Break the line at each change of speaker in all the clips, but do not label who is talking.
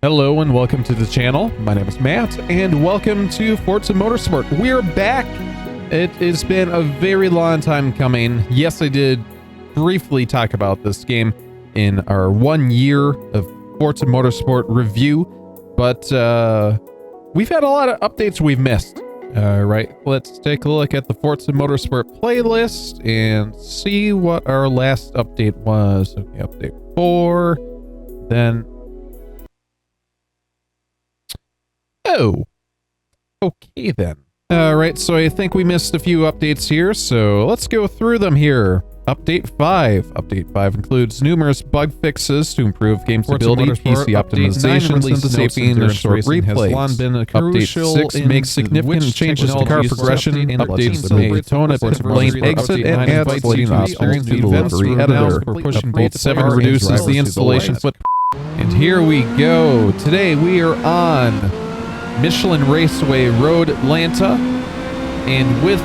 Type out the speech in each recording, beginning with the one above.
Hello and welcome to the channel. My name is Matt and welcome to Forza Motorsport. We're back. It has been a very long time coming. Yes, I did briefly talk about this game in our 1 year of Forza Motorsport review, but we've had a lot of updates we've missed. Right, let's take a look at the Forza Motorsport playlist and see what our last update was. Okay, update 4, then... Oh, okay then. Alright, so I think we missed a few updates here, so let's go through them here. Update 5. Update 5 includes numerous bug fixes to improve game stability, PC optimization, synthesizing, and short replay. Update 6 makes significant changes to car progression, updates the Daytona pit lane exit, and adds lighting options to the livery editor. Update 7 reduces the installation footprint. And here we go. Today we are on Michelin Raceway Road, Atlanta, and with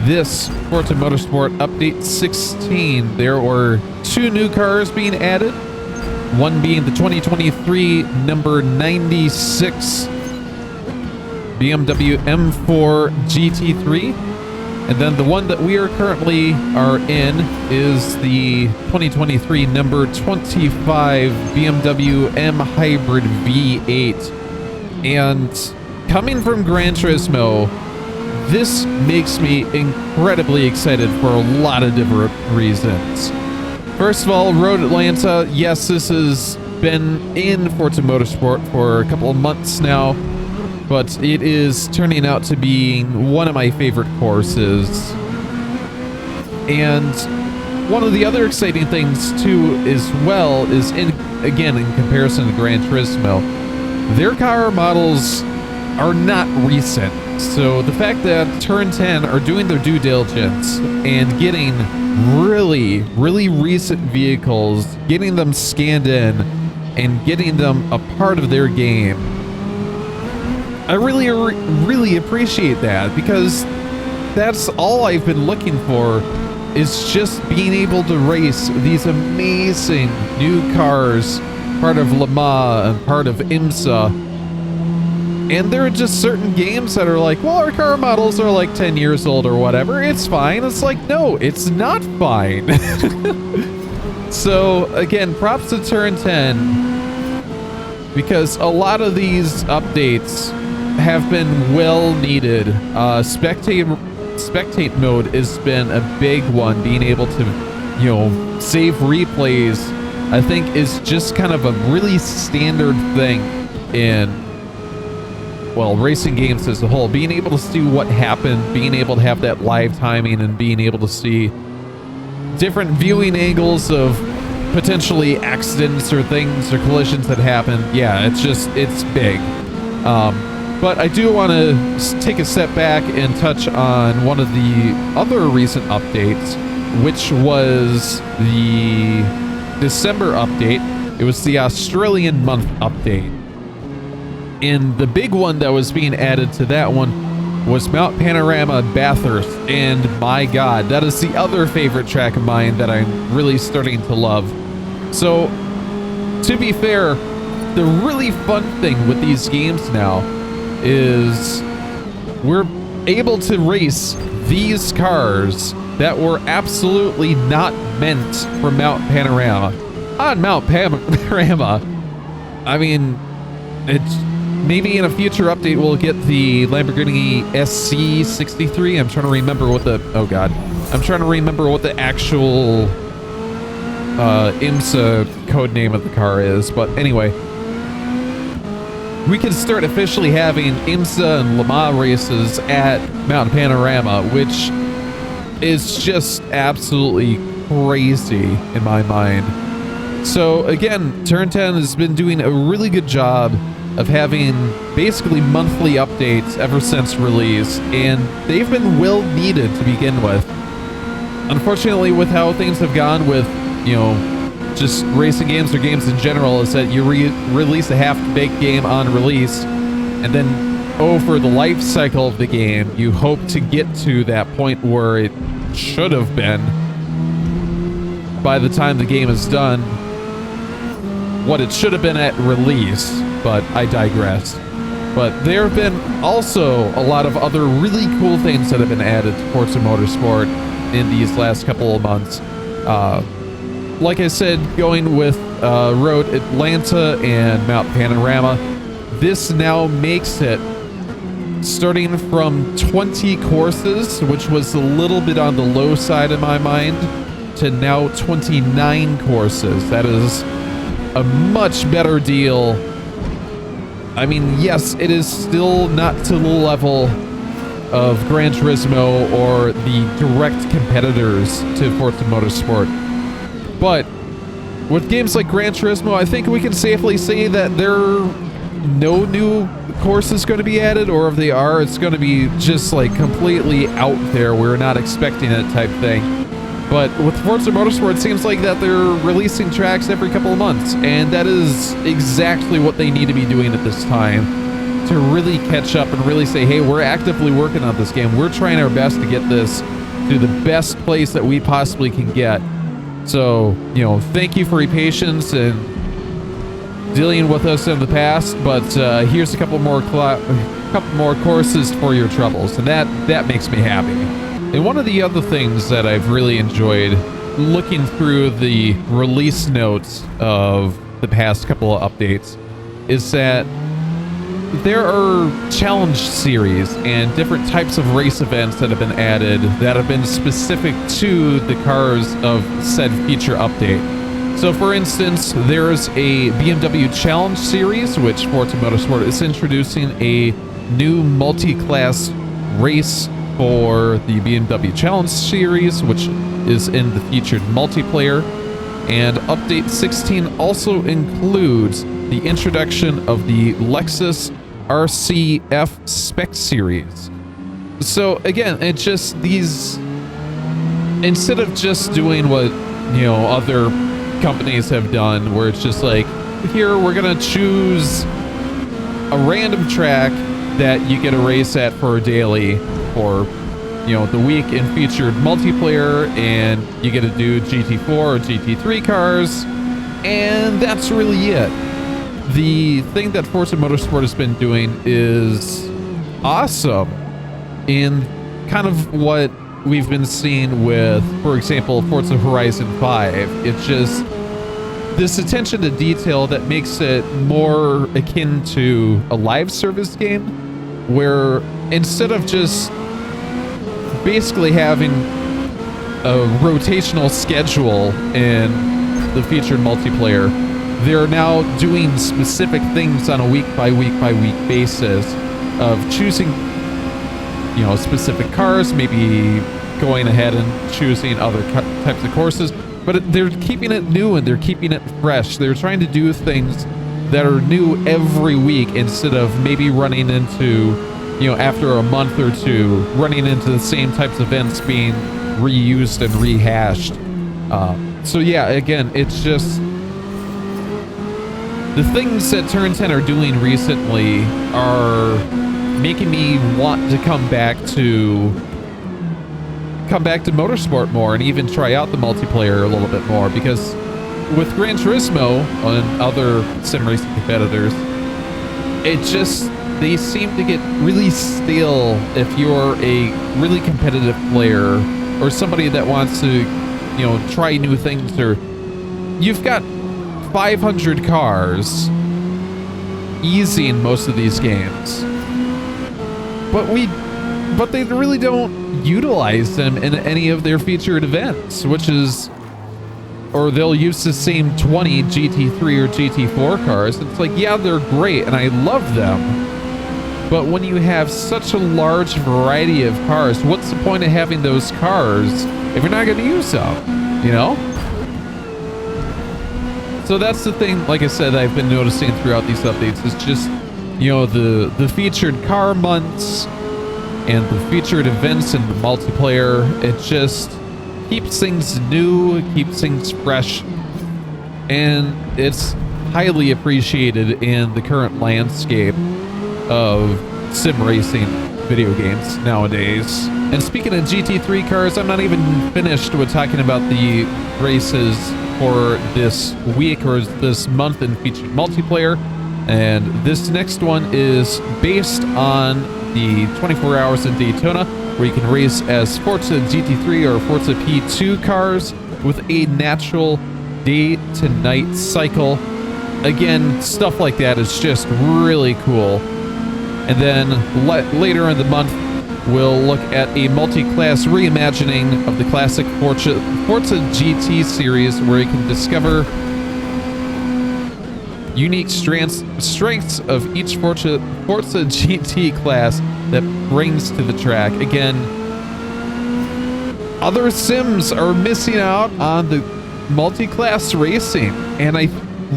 this Forza Motorsport Update 16, there were 2 new cars being added, one being the 2023 number 96 BMW M4 GT3, and then the one that we are currently in is the 2023 number 25 BMW M Hybrid V8. And coming from Gran Turismo, this makes me incredibly excited for a lot of different reasons. First of all, Road Atlanta, yes, this has been in Forza Motorsport for a couple of months now, but it is turning out to be one of my favorite courses. And one of the other exciting things too as well is, in comparison to Gran Turismo, their car models are not recent. So the fact that Turn 10 are doing their due diligence and getting really recent vehicles, getting them scanned in and getting them a part of their game, I really appreciate that, because that's all I've been looking for, is just being able to race these amazing new cars, part of Le Mans and part of IMSA. And there are just certain games that are like, well, our car models are like 10 years old or whatever, it's fine. It's like, no, it's not fine. So again, props to Turn 10, because a lot of these updates have been well needed. Spectate mode has been a big one. Being able to, save replays, I think, is just kind of a really standard thing in, well, racing games as a whole. Being able to see what happened, being able to have that live timing, and being able to see different viewing angles of potentially accidents or things or collisions that happen. Yeah, it's big. But I do want to take a step back and touch on one of the other recent updates, which was the December update. It was the Australian month update. And the big one that was being added to that one was Mount Panorama Bathurst. And my God, that is the other favorite track of mine that I'm really starting to love. So, to be fair, the really fun thing with these games now is we're able to race these cars that were absolutely not meant for Mount Panorama. On Mount Panorama, I mean, it's... maybe in a future update we'll get the Lamborghini SC63. I'm trying to remember what the... oh God. I'm trying to remember what the actual IMSA code name of the car is. But anyway, we can start officially having IMSA and Le Mans races at Mount Panorama, which is just absolutely crazy in my mind. So again, Turn 10 has been doing a really good job of having basically monthly updates ever since release, and they've been well needed to begin with. Unfortunately, with how things have gone with, just racing games or games in general, is that you release a half-baked game on release, and then for the life cycle of the game, you hope to get to that point where it should have been by the time the game is done, what it should have been at release. but I digress. But there have been also a lot of other really cool things that have been added to Forza Motorsport in these last couple of months. Like I said, going with Road Atlanta and Mount Panorama, this now makes it, starting from 20 courses, which was a little bit on the low side in my mind, to now 29 courses. That is a much better deal. I mean, yes, it is still not to the level of Gran Turismo or the direct competitors to Forza Motorsport. But with games like Gran Turismo, I think we can safely say that there are no new courses going to be added, or if they are, it's going to be just like completely out there. We're not expecting it type thing. But with Forza Motorsport, it seems like that they're releasing tracks every couple of months, and that is exactly what they need to be doing at this time to really catch up and really say, hey, we're actively working on this game. We're trying our best to get this to the best place that we possibly can get. So, you know, thank you for your patience and dealing with us in the past, but here's a couple more courses for your troubles, and that makes me happy. And one of the other things that I've really enjoyed looking through the release notes of the past couple of updates is that there are challenge series and different types of race events that have been added that have been specific to the cars of said feature update. So for instance, there's a BMW Challenge series, which Forza Motorsport is introducing a new multi-class race for the BMW Challenge series, which is in the featured multiplayer. And update 16 also includes the introduction of the Lexus RCF Spec series. So again, it's just these, instead of just doing what, you know, other companies have done, where it's just like, here we're gonna choose a random track that you get a race at for a daily, or, you know, the week in featured multiplayer, and you get to do GT4 or GT3 cars, and that's really it. The thing that Forza Motorsport has been doing is awesome in kind of what we've been seeing with, for example, Forza Horizon 5. It's just this attention to detail that makes it more akin to a live service game, where instead of just basically having a rotational schedule in the featured multiplayer, they're now doing specific things on a week by week basis of choosing, you know, specific cars, maybe going ahead and choosing other types of courses, but they're keeping it new and they're keeping it fresh. They're trying to do things that are new every week, instead of maybe running into, you know, after a month or two, running into the same types of events being reused and rehashed. So yeah, again, it's just the things that Turn 10 are doing recently are making me want to come back to motorsport more and even try out the multiplayer a little bit more, because with Gran Turismo and other sim racing competitors, it just, they seem to get really stale if you're a really competitive player or somebody that wants to, you know, try new things, or you've got 500 cars easy in most of these games, but they really don't utilize them in any of their featured events, which is, or they'll use the same 20 GT3 or GT4 cars. It's like, yeah, they're great and I love them, but when you have such a large variety of cars, what's the point of having those cars if you're not going to use them, you know? So that's the thing, like I said, I've been noticing throughout these updates, is just, you know, the featured car months and the featured events and the multiplayer. It just keeps things new, keeps things fresh, and it's highly appreciated in the current landscape of sim racing video games nowadays. And speaking of GT3 cars, I'm not even finished with talking about the races for this week or this month in featured multiplayer. And this next one is based on the 24 Hours in Daytona, where you can race as Forza GT3 or Forza P2 cars with a natural day to night cycle. Again, stuff like that is just really cool. And then later in the month, we'll look at a multi-class reimagining of the classic Forza GT series, where you can discover unique strengths of each Forza GT class that brings to the track. Again, other sims are missing out on the multi-class racing, and I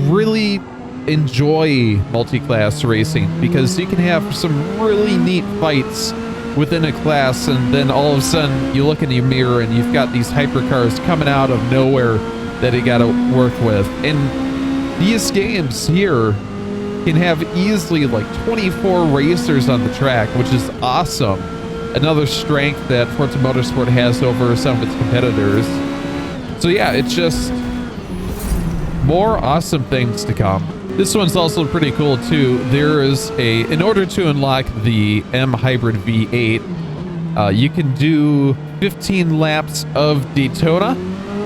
really enjoy multi-class racing because you can have some really neat fights within a class, and then all of a sudden you look in your mirror and you've got these hypercars coming out of nowhere that you got to work with. And these games here can have easily like 24 racers on the track, which is awesome. Another strength that Forza Motorsport has over some of its competitors. So yeah, it's just more awesome things to come. This one's also pretty cool too. There is in order to unlock the M Hybrid V8, you can do 15 laps of Daytona,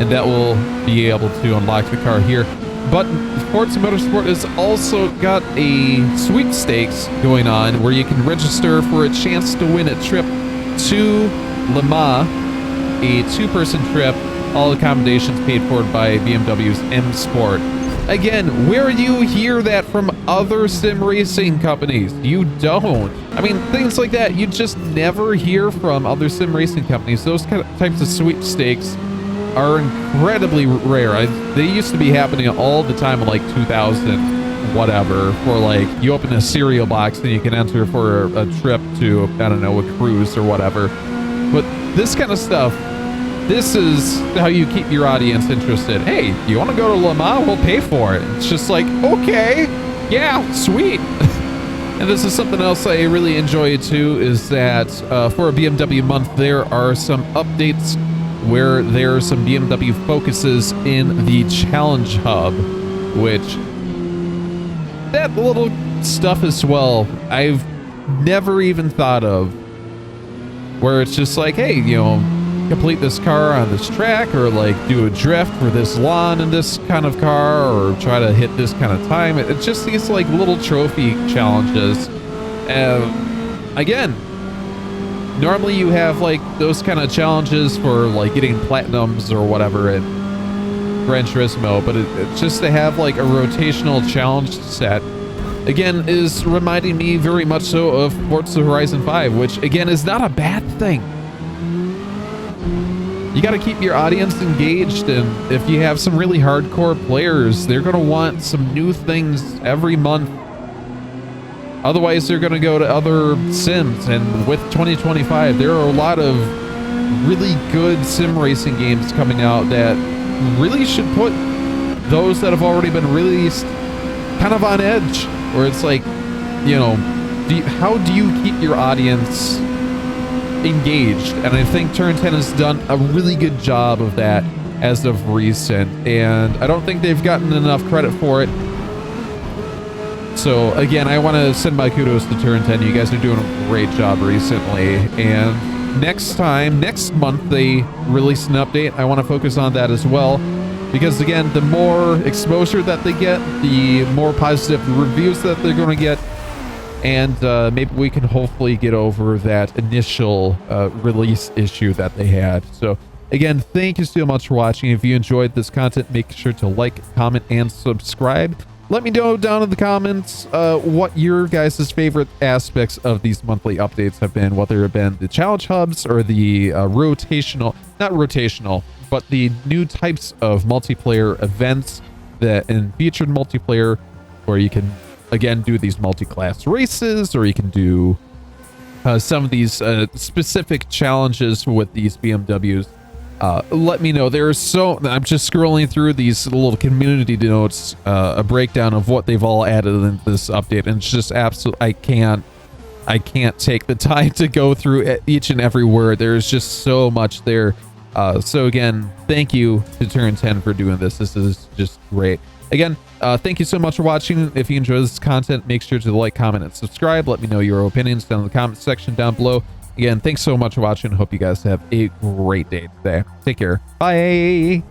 and that will be able to unlock the car here. But Forza Motorsport has also got a sweepstakes going on where you can register for a chance to win a trip to Le Mans, a two-person trip, all accommodations paid for by BMW's M Sport. Again, where you hear that from other sim racing companies, you don't. I mean, things like that you just never hear from other sim racing companies. Those types of sweepstakes are incredibly rare. They used to be happening all the time in like 2000 whatever, for like you open a cereal box and you can enter for a trip to, I don't know, a cruise or whatever. But this kind of stuff, this is how you keep your audience interested. Hey, you want to go to Le Mans? We'll pay for it. It's just like, okay, yeah, sweet. And this is something else I really enjoy too, is that for a BMW month, there are some updates where there are some BMW focuses in the Challenge Hub, which that little stuff as well, I've never even thought of, where it's just like, hey, you know, complete this car on this track, or like do a drift for this lawn in this kind of car, or try to hit this kind of time. It's just these like little trophy challenges. Again, normally you have like those kind of challenges for like getting platinums or whatever at Gran Turismo, but it's just to have like a rotational challenge set, again, is reminding me very much so of Forza Horizon 5, which again is not a bad thing. You got to keep your audience engaged, and if you have some really hardcore players, they're going to want some new things every month. Otherwise, they're going to go to other sims, and with 2025, there are a lot of really good sim racing games coming out that really should put those that have already been released kind of on edge, where it's like, you know, how do you keep your audience engaged? And I think Turn 10 has done a really good job of that as of recent, and I don't think they've gotten enough credit for it. So again, I want to send my kudos to Turn 10. You guys are doing a great job recently, and next month they release an update. I want to focus on that as well, because again, the more exposure that they get, the more positive reviews that they're going to get, and maybe we can hopefully get over that initial release issue that they had. So again, thank you so much for watching. If you enjoyed this content, make sure to like, comment, and subscribe. Let me know down in the comments what your guys' favorite aspects of these monthly updates have been, whether it have been the challenge hubs or the not rotational, but the new types of multiplayer events that in featured multiplayer, where you can again do these multi-class races, or you can do some of these specific challenges with these BMWs. Let me know. I'm just scrolling through these little community notes, a breakdown of what they've all added in this update, and it's just absolute. I can't take the time to go through each and every word. There's just so much there. So again, thank you to Turn 10 for doing this. This is just great. Again, thank you so much for watching. If you enjoy this content, make sure to like, comment, and subscribe. Let me know your opinions down in the comment section down below. Again, thanks so much for watching. Hope you guys have a great day today. Take care. Bye.